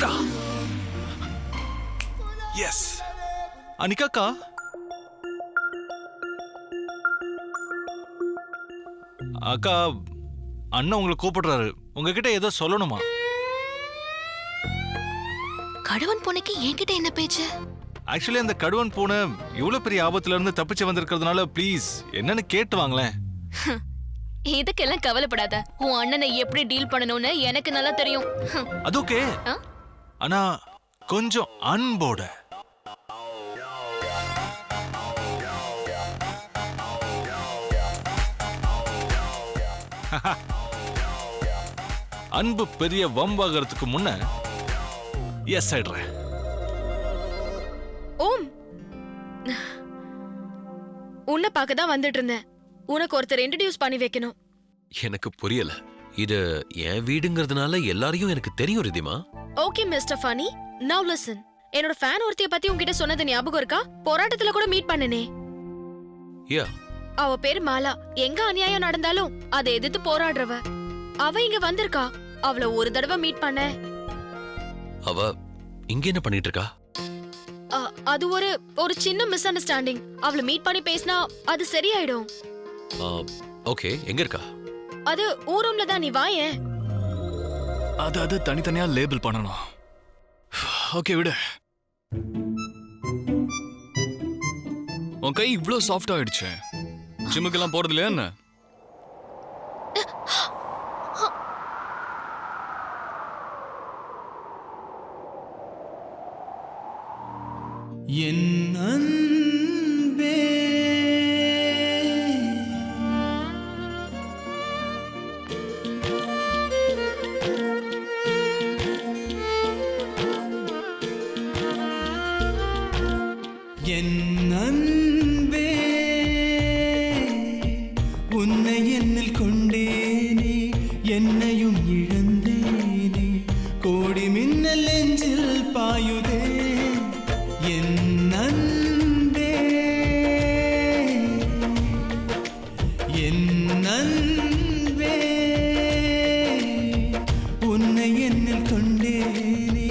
வந்துட்டா. எஸ் அனிகாக்கா, அக்கா அண்ணன் உங்களை கூப்பிடுறாரு. உங்ககிட்ட ஏதோ சொல்லணுமா? கடுவன் பூனைக்கு என்கிட்ட என்ன பேச்சு? ஆக்சுவலி அந்த கடுவன் பூனை இவ்வளவு பெரிய ஆபத்துல இருந்து தப்பிச்சு வந்திருக்கிறதுனால ப்ளீஸ் என்னன்னு கேட்டு வாங்களேன். இதுக்கெல்லாம் கவலைப்படாத. உன் அண்ணனை எப்படி டீல் பண்ணணும்னு எனக்கு நல்லா தெரியும். அது ஓகே, ஆனா கொஞ்சம் அன்போட. அன்பு பெரிய வம்பாகிறதுக்கு முன்ன எஸ் ஆயிடுறேன். ஓம், உன்னை பார்க்க தான் வந்துட்டு இருந்தேன். உனக்கு ஒருத்தர் இன்ட்ரோடியூஸ் பண்ணி வைக்கணும். எனக்கு புரியல. இது என் வீடுங்கிறதுனால எல்லாரையும் எனக்கு தெரியும் Ridhima. Okay mister funny, now listen. என்னோட ஃபேன் ஒருத்திய பத்தி உன்கிட்ட சொன்னது ஞாபகம் இருக்கா? போராட்டத்துல கூட மீட் பண்ணனே. யா, அவ பேரு மாலா. எங்க அநியாயம் நடந்தாலும் அதை எதிர்த்து போராடுறவ. அவ இங்க வந்திருக்கா. அவள ஒரு தடவை மீட் பண்ண. அவ இங்க என்ன பண்ணிட்டு இருக்கா? அது ஒரு சின்ன மிஸ் அண்டர்ஸ்டாண்டிங். அவள மீட் பண்ணி பேசினா அது சரியாயிடும். ஓகே, எங்க இருக்கா? அது ஊரூம்ல தான். நீ வாயேன். அது தனித்தனியா லேபிள் பண்ணணும். ஓகே விடு. உன் கை இவ்ளோ சாஃப்ட் ஆயிடுச்சு. ஜிம்முக்கெல்லாம் போறது இல்லையா என்ன? என் அன்பே என் அன்பே உன்னை என்னில் கொண்டேனே, என்னையும் இழந்தேனே. கோடி மின்னல் நெஞ்சில் பாயுதே. என் அன்பே, என் அன்பே உன்னை என்னில் கொண்டேனே,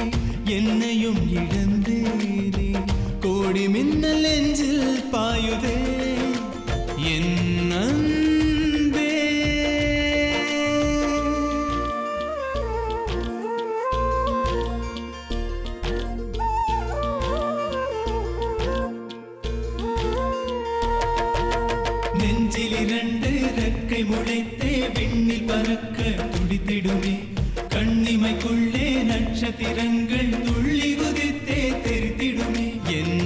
என்னையும் இழந்தேனே. கோடி மின்னல் நெஞ்சில் பாயுதே. என் அன்பே, நெஞ்சில் இரண்டு ரெக்கை முளைத்தே விண்ணில் பறக்க துடித்திடுமே. கண்ணிமைக்குள்ளே நட்சத்திரங்கள் துள்ளி குதித்தே தெரித்திடுமே. என்